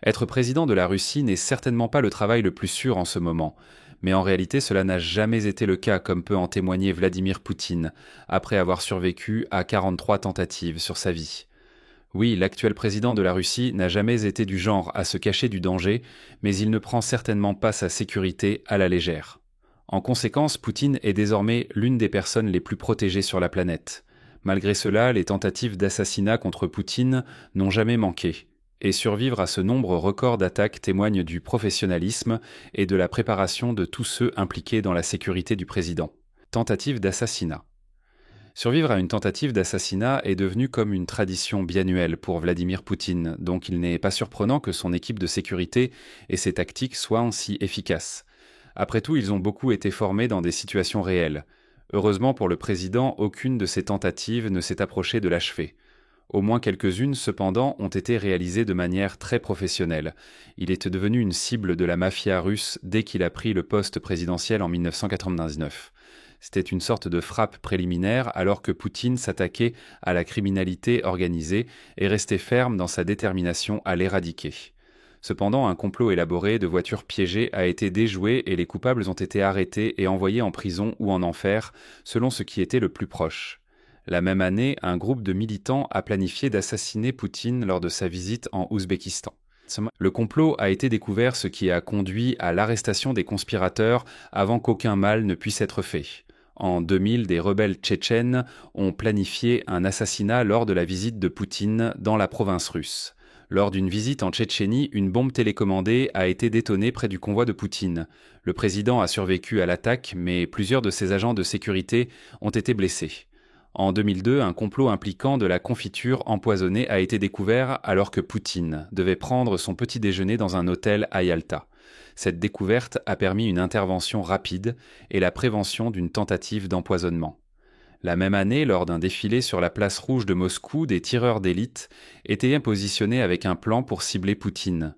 Être président de la Russie n'est certainement pas le travail le plus sûr en ce moment, mais en réalité cela n'a jamais été le cas comme peut en témoigner Vladimir Poutine, après avoir survécu à 43 tentatives sur sa vie. Oui, l'actuel président de la Russie n'a jamais été du genre à se cacher du danger, mais il ne prend certainement pas sa sécurité à la légère. En conséquence, Poutine est désormais l'une des personnes les plus protégées sur la planète. Malgré cela, les tentatives d'assassinat contre Poutine n'ont jamais manqué. Et survivre à ce nombre record d'attaques témoigne du professionnalisme et de la préparation de tous ceux impliqués dans la sécurité du président. Tentative d'assassinat. Survivre à une tentative d'assassinat est devenu comme une tradition biannuelle pour Vladimir Poutine, donc il n'est pas surprenant que son équipe de sécurité et ses tactiques soient aussi efficaces. Après tout, ils ont beaucoup été formés dans des situations réelles. Heureusement pour le président, aucune de ces tentatives ne s'est approchée de l'achever. Au moins quelques-unes, cependant, ont été réalisées de manière très professionnelle. Il est devenu une cible de la mafia russe dès qu'il a pris le poste présidentiel en 1999. C'était une sorte de frappe préliminaire alors que Poutine s'attaquait à la criminalité organisée et restait ferme dans sa détermination à l'éradiquer. Cependant, un complot élaboré de voitures piégées a été déjoué et les coupables ont été arrêtés et envoyés en prison ou en enfer, selon ce qui était le plus proche. La même année, un groupe de militants a planifié d'assassiner Poutine lors de sa visite en Ouzbékistan. Le complot a été découvert, ce qui a conduit à l'arrestation des conspirateurs avant qu'aucun mal ne puisse être fait. En 2000, des rebelles tchétchènes ont planifié un assassinat lors de la visite de Poutine dans la province russe. Lors d'une visite en Tchétchénie, une bombe télécommandée a été détonée près du convoi de Poutine. Le président a survécu à l'attaque, mais plusieurs de ses agents de sécurité ont été blessés. En 2002, un complot impliquant de la confiture empoisonnée a été découvert alors que Poutine devait prendre son petit déjeuner dans un hôtel à Yalta. Cette découverte a permis une intervention rapide et la prévention d'une tentative d'empoisonnement. La même année, lors d'un défilé sur la place rouge de Moscou, des tireurs d'élite étaient positionnés avec un plan pour cibler Poutine.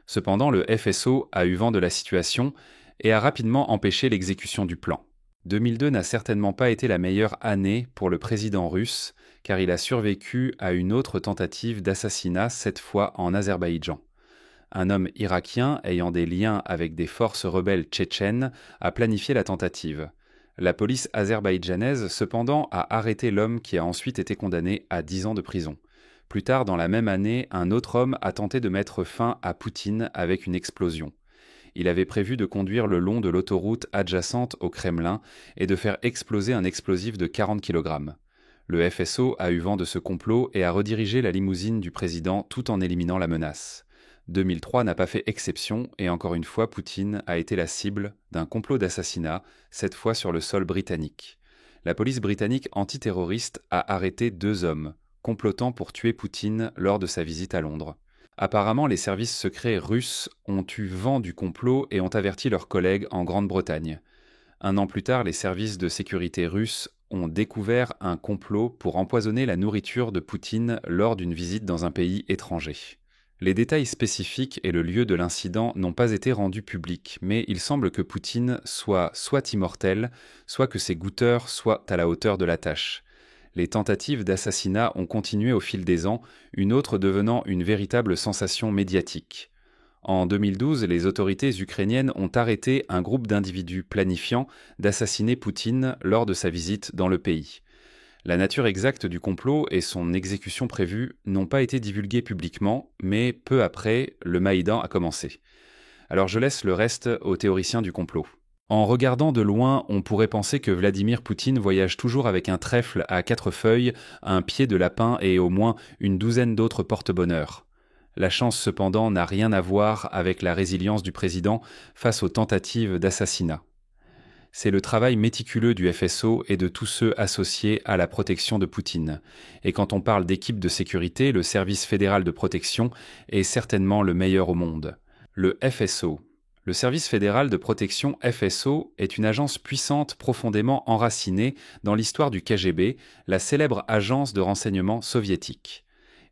Cependant, le FSO a eu vent de la situation et a rapidement empêché l'exécution du plan. 2002 n'a certainement pas été la meilleure année pour le président russe, car il a survécu à une autre tentative d'assassinat, cette fois en Azerbaïdjan. Un homme irakien ayant des liens avec des forces rebelles tchétchènes a planifié la tentative. La police azerbaïdjanaise, cependant, a arrêté l'homme qui a ensuite été condamné à 10 ans de prison. Plus tard dans la même année, un autre homme a tenté de mettre fin à Poutine avec une explosion. Il avait prévu de conduire le long de l'autoroute adjacente au Kremlin et de faire exploser un explosif de 40 kg. Le FSO a eu vent de ce complot et a redirigé la limousine du président tout en éliminant la menace. 2003 n'a pas fait exception et encore une fois, Poutine a été la cible d'un complot d'assassinat, cette fois sur le sol britannique. La police britannique antiterroriste a arrêté 2 hommes, complotant pour tuer Poutine lors de sa visite à Londres. Apparemment, les services secrets russes ont eu vent du complot et ont averti leurs collègues en Grande-Bretagne. Un an plus tard, les services de sécurité russes ont découvert un complot pour empoisonner la nourriture de Poutine lors d'une visite dans un pays étranger. Les détails spécifiques et le lieu de l'incident n'ont pas été rendus publics, mais il semble que Poutine soit immortel, soit que ses goûteurs soient à la hauteur de la tâche. Les tentatives d'assassinat ont continué au fil des ans, une autre devenant une véritable sensation médiatique. En 2012, les autorités ukrainiennes ont arrêté un groupe d'individus planifiant d'assassiner Poutine lors de sa visite dans le pays. La nature exacte du complot et son exécution prévue n'ont pas été divulguées publiquement, mais peu après, le Maïdan a commencé. Alors je laisse le reste aux théoriciens du complot. En regardant de loin, on pourrait penser que Vladimir Poutine voyage toujours avec un trèfle à 4 feuilles, un pied de lapin et au moins une douzaine d'autres porte-bonheur. La chance cependant n'a rien à voir avec la résilience du président face aux tentatives d'assassinat. C'est le travail méticuleux du FSO et de tous ceux associés à la protection de Poutine. Et quand on parle d'équipe de sécurité, le service fédéral de protection est certainement le meilleur au monde. Le FSO. Le service fédéral de protection FSO est une agence puissante profondément enracinée dans l'histoire du KGB, la célèbre agence de renseignement soviétique.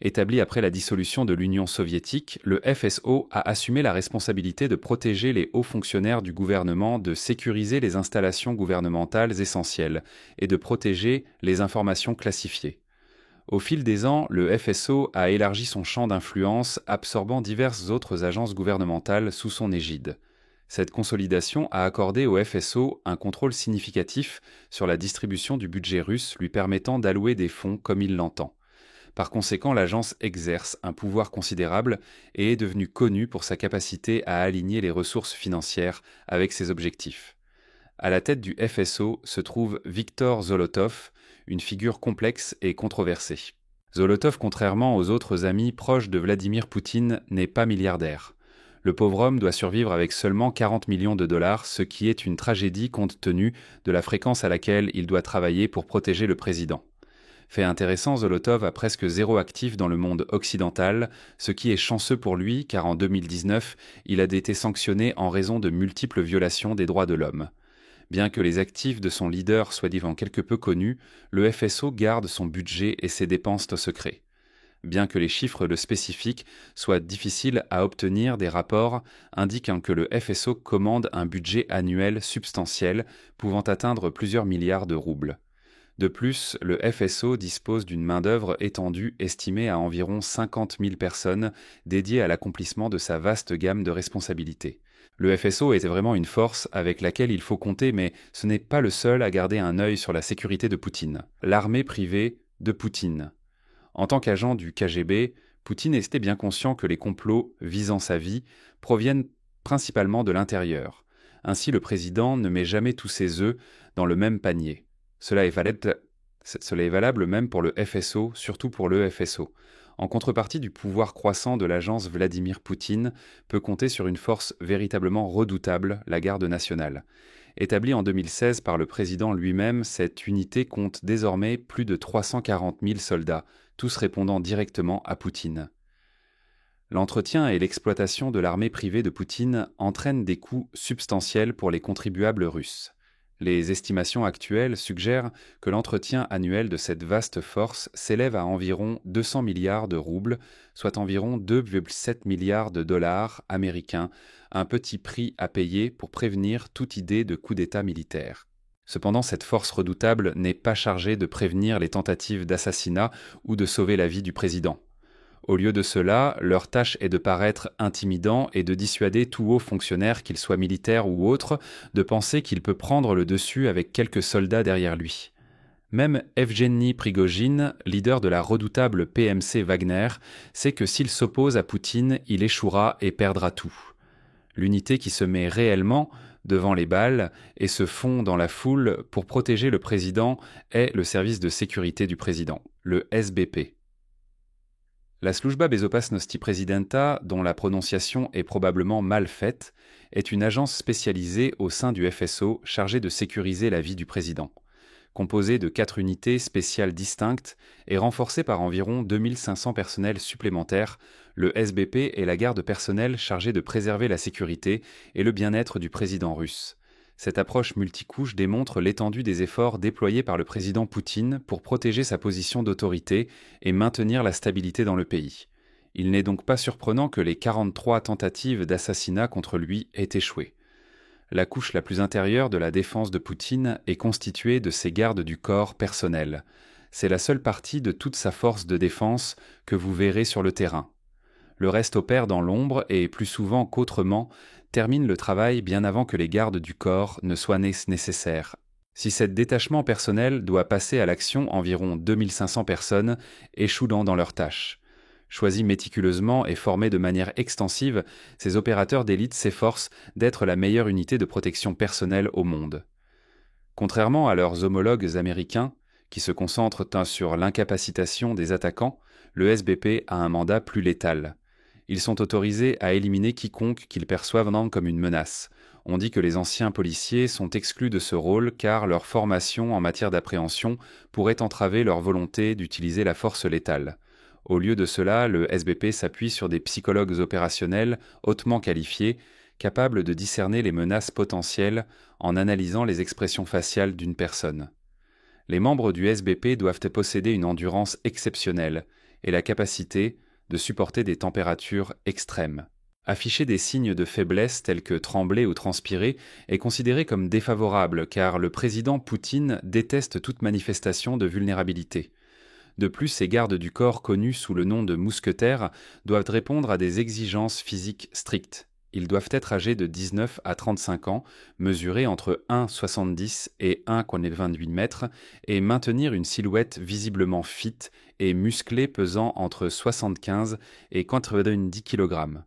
Établi après la dissolution de l'Union soviétique, le FSO a assumé la responsabilité de protéger les hauts fonctionnaires du gouvernement, de sécuriser les installations gouvernementales essentielles et de protéger les informations classifiées. Au fil des ans, le FSO a élargi son champ d'influence, absorbant diverses autres agences gouvernementales sous son égide. Cette consolidation a accordé au FSO un contrôle significatif sur la distribution du budget russe, lui permettant d'allouer des fonds comme il l'entend. Par conséquent, l'agence exerce un pouvoir considérable et est devenue connue pour sa capacité à aligner les ressources financières avec ses objectifs. À la tête du FSO se trouve Viktor Zolotov, une figure complexe et controversée. Zolotov, contrairement aux autres amis proches de Vladimir Poutine, n'est pas milliardaire. Le pauvre homme doit survivre avec seulement 40 millions de dollars, ce qui est une tragédie compte tenu de la fréquence à laquelle il doit travailler pour protéger le président. Fait intéressant, Zolotov a presque zéro actif dans le monde occidental, ce qui est chanceux pour lui car en 2019, il a été sanctionné en raison de multiples violations des droits de l'homme. Bien que les actifs de son leader soient disant quelque peu connus, le FSO garde son budget et ses dépenses au secret. Bien que les chiffres le spécifiques soient difficiles à obtenir, des rapports indiquent que le FSO commande un budget annuel substantiel pouvant atteindre plusieurs milliards de roubles. De plus, le FSO dispose d'une main-d'œuvre étendue estimée à environ 50 000 personnes dédiées à l'accomplissement de sa vaste gamme de responsabilités. Le FSO est vraiment une force avec laquelle il faut compter, mais ce n'est pas le seul à garder un œil sur la sécurité de Poutine. L'armée privée de Poutine. En tant qu'agent du KGB, Poutine était bien conscient que les complots visant sa vie proviennent principalement de l'intérieur. Ainsi, le président ne met jamais tous ses œufs dans le même panier. Cela est valable même pour le FSO, surtout pour le FSO. En contrepartie du pouvoir croissant de l'agence Vladimir Poutine, peut compter sur une force véritablement redoutable, la Garde nationale. Établie en 2016 par le président lui-même, cette unité compte désormais plus de 340 000 soldats, tous répondant directement à Poutine. L'entretien et l'exploitation de l'armée privée de Poutine entraînent des coûts substantiels pour les contribuables russes. Les estimations actuelles suggèrent que l'entretien annuel de cette vaste force s'élève à environ 200 milliards de roubles, soit environ 2,7 milliards de dollars américains, un petit prix à payer pour prévenir toute idée de coup d'État militaire. Cependant, cette force redoutable n'est pas chargée de prévenir les tentatives d'assassinat ou de sauver la vie du président. Au lieu de cela, leur tâche est de paraître intimidant et de dissuader tout haut fonctionnaire, qu'il soit militaire ou autre, de penser qu'il peut prendre le dessus avec quelques soldats derrière lui. Même Evgeny Prigojine, leader de la redoutable PMC Wagner, sait que s'il s'oppose à Poutine, il échouera et perdra tout. L'unité qui se met réellement devant les balles et se fond dans la foule pour protéger le président est le service de sécurité du président, le SBP. La Služba bezopasnosti prezidenta, dont la prononciation est probablement mal faite, est une agence spécialisée au sein du FSO chargée de sécuriser la vie du président. Composée de 4 unités spéciales distinctes et renforcée par environ 2500 personnels supplémentaires, le SBP est la garde personnelle chargée de préserver la sécurité et le bien-être du président russe. Cette approche multicouche démontre l'étendue des efforts déployés par le président Poutine pour protéger sa position d'autorité et maintenir la stabilité dans le pays. Il n'est donc pas surprenant que les 43 tentatives d'assassinat contre lui aient échoué. La couche la plus intérieure de la défense de Poutine est constituée de ses gardes du corps personnels. C'est la seule partie de toute sa force de défense que vous verrez sur le terrain. Le reste opère dans l'ombre et, plus souvent qu'autrement, termine le travail bien avant que les gardes du corps ne soient nécessaires. Si cet détachement personnel doit passer à l'action, environ 2500 personnes échouent dans leurs tâches. Choisis méticuleusement et formés de manière extensive, ces opérateurs d'élite s'efforcent d'être la meilleure unité de protection personnelle au monde. Contrairement à leurs homologues américains, qui se concentrent sur l'incapacitation des attaquants, le SBP a un mandat plus létal. Ils sont autorisés à éliminer quiconque qu'ils perçoivent comme une menace. On dit que les anciens policiers sont exclus de ce rôle car leur formation en matière d'appréhension pourrait entraver leur volonté d'utiliser la force létale. Au lieu de cela, le SBP s'appuie sur des psychologues opérationnels hautement qualifiés, capables de discerner les menaces potentielles en analysant les expressions faciales d'une personne. Les membres du SBP doivent posséder une endurance exceptionnelle et la capacité de supporter des températures extrêmes. Afficher des signes de faiblesse tels que trembler ou transpirer est considéré comme défavorable car le président Poutine déteste toute manifestation de vulnérabilité. De plus, ces gardes du corps connus sous le nom de mousquetaires doivent répondre à des exigences physiques strictes. Ils doivent être âgés de 19 à 35 ans, mesurer entre 1,70 et 1,28 mètres et maintenir une silhouette visiblement fit et musclée pesant entre 75 et 90 kg.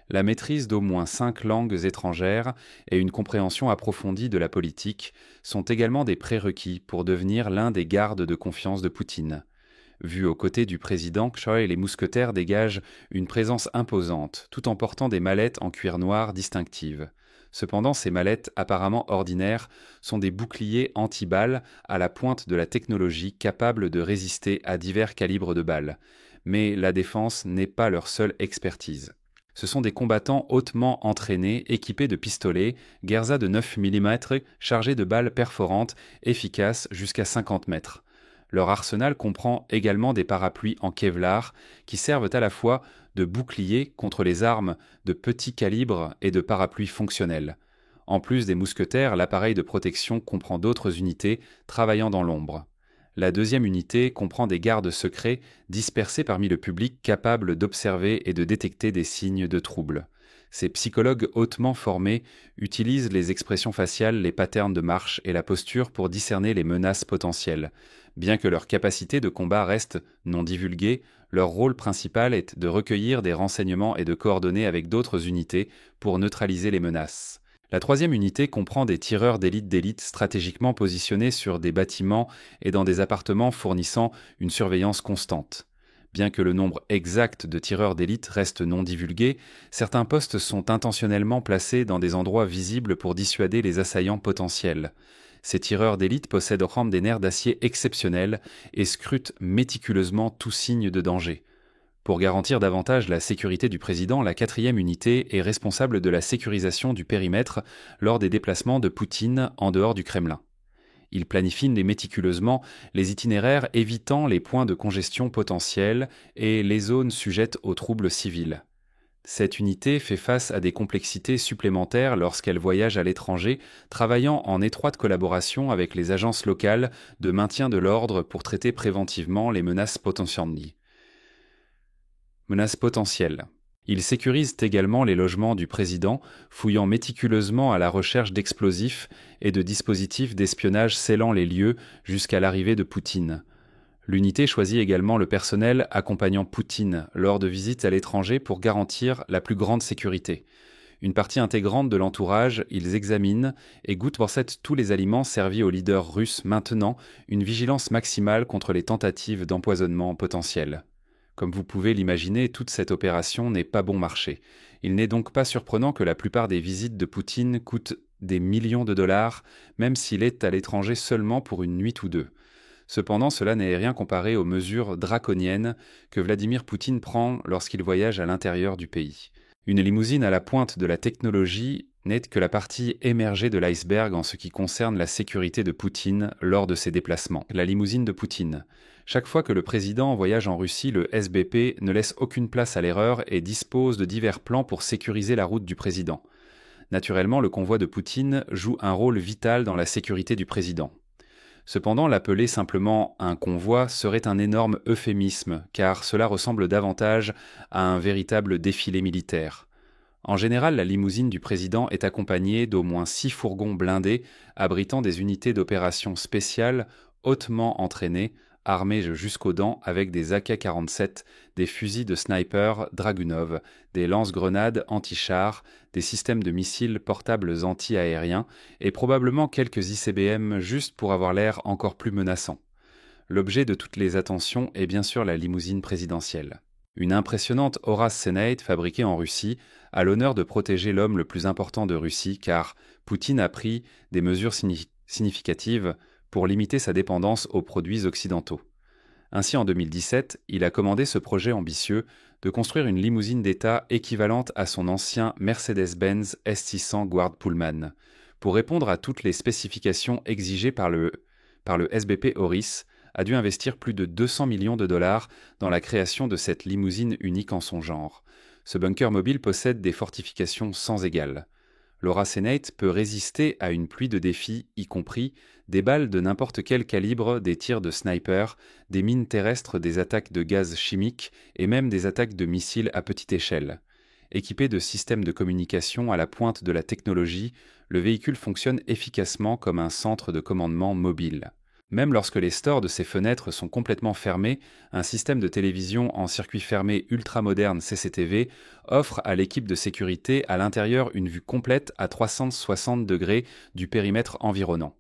La maîtrise d'au moins 5 langues étrangères et une compréhension approfondie de la politique sont également des prérequis pour devenir l'un des gardes de confiance de Poutine. Vus aux côtés du président, Choi et les mousquetaires dégagent une présence imposante, tout en portant des mallettes en cuir noir distinctives. Cependant, ces mallettes apparemment ordinaires sont des boucliers anti-balles à la pointe de la technologie capables de résister à divers calibres de balles. Mais la défense n'est pas leur seule expertise. Ce sont des combattants hautement entraînés, équipés de pistolets, Gerza de 9 mm, chargés de balles perforantes, efficaces jusqu'à 50 mètres. Leur arsenal comprend également des parapluies en Kevlar qui servent à la fois de bouclier contre les armes de petit calibre et de parapluies fonctionnels. En plus des mousquetaires, l'appareil de protection comprend d'autres unités travaillant dans l'ombre. La deuxième unité comprend des gardes secrets dispersés parmi le public capables d'observer et de détecter des signes de trouble. Ces psychologues hautement formés utilisent les expressions faciales, les patterns de marche et la posture pour discerner les menaces potentielles. Bien que leur capacité de combat reste non divulguée, leur rôle principal est de recueillir des renseignements et de coordonner avec d'autres unités pour neutraliser les menaces. La troisième unité comprend des tireurs d'élite stratégiquement positionnés sur des bâtiments et dans des appartements fournissant une surveillance constante. Bien que le nombre exact de tireurs d'élite reste non divulgué, certains postes sont intentionnellement placés dans des endroits visibles pour dissuader les assaillants potentiels. Ces tireurs d'élite possèdent des nerfs d'acier exceptionnels et scrutent méticuleusement tout signe de danger. Pour garantir davantage la sécurité du président, la 4e unité est responsable de la sécurisation du périmètre lors des déplacements de Poutine en dehors du Kremlin. Il planifie méticuleusement les itinéraires évitant les points de congestion potentiels et les zones sujettes aux troubles civils. Cette unité fait face à des complexités supplémentaires lorsqu'elle voyage à l'étranger, travaillant en étroite collaboration avec les agences locales de maintien de l'ordre pour traiter préventivement les menaces potentielles. Ils sécurisent également les logements du président, fouillant méticuleusement à la recherche d'explosifs et de dispositifs d'espionnage scellant les lieux jusqu'à l'arrivée de Poutine. L'unité choisit également le personnel accompagnant Poutine lors de visites à l'étranger pour garantir la plus grande sécurité. Une partie intégrante de l'entourage, ils examinent et goûtent pour tous les aliments servis aux leaders russes, maintenant une vigilance maximale contre les tentatives d'empoisonnement potentielles. Comme vous pouvez l'imaginer, toute cette opération n'est pas bon marché. Il n'est donc pas surprenant que la plupart des visites de Poutine coûtent des millions de dollars, même s'il est à l'étranger seulement pour une nuit ou deux. Cependant, cela n'est rien comparé aux mesures draconiennes que Vladimir Poutine prend lorsqu'il voyage à l'intérieur du pays. Une limousine à la pointe de la technologie n'est que la partie émergée de l'iceberg en ce qui concerne la sécurité de Poutine lors de ses déplacements. La limousine de Poutine. Chaque fois que le président voyage en Russie, le SBP ne laisse aucune place à l'erreur et dispose de divers plans pour sécuriser la route du président. Naturellement, le convoi de Poutine joue un rôle vital dans la sécurité du président. Cependant, l'appeler simplement un convoi serait un énorme euphémisme, car cela ressemble davantage à un véritable défilé militaire. En général, la limousine du président est accompagnée d'au moins 6 fourgons blindés abritant des unités d'opération spéciales hautement entraînées, armées jusqu'aux dents avec des AK-47, des fusils de sniper Dragunov, des lance-grenades anti-chars, des systèmes de missiles portables anti-aériens et probablement quelques ICBM juste pour avoir l'air encore plus menaçant. L'objet de toutes les attentions est bien sûr la limousine présidentielle. Une impressionnante Horace Senate fabriquée en Russie a l'honneur de protéger l'homme le plus important de Russie car Poutine a pris des mesures significatives pour limiter sa dépendance aux produits occidentaux. Ainsi, en 2017, il a commandé ce projet ambitieux de construire une limousine d'État équivalente à son ancien Mercedes-Benz S600 Guard Pullman. Pour répondre à toutes les spécifications exigées par le SBP Horis, a dû investir plus de 200 millions de dollars dans la création de cette limousine unique en son genre. Ce bunker mobile possède des fortifications sans égales. Laura Sennett peut résister à une pluie de défis, y compris des balles de n'importe quel calibre, des tirs de sniper, des mines terrestres, des attaques de gaz chimique et même des attaques de missiles à petite échelle. Équipé de systèmes de communication à la pointe de la technologie, le véhicule fonctionne efficacement comme un centre de commandement mobile. Même lorsque les stores de ces fenêtres sont complètement fermés, un système de télévision en circuit fermé ultramoderne CCTV offre à l'équipe de sécurité à l'intérieur une vue complète à 360 degrés du périmètre environnant.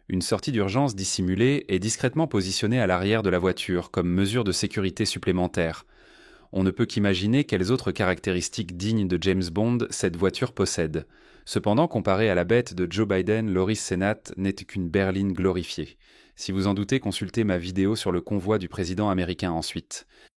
Une sortie d'urgence dissimulée est discrètement positionnée à l'arrière de la voiture comme mesure de sécurité supplémentaire. On ne peut qu'imaginer quelles autres caractéristiques dignes de James Bond cette voiture possède. Cependant, comparée à la bête de Joe Biden, Loris Sennett n'était qu'une berline glorifiée. Si vous en doutez, consultez ma vidéo sur le convoi du président américain ensuite.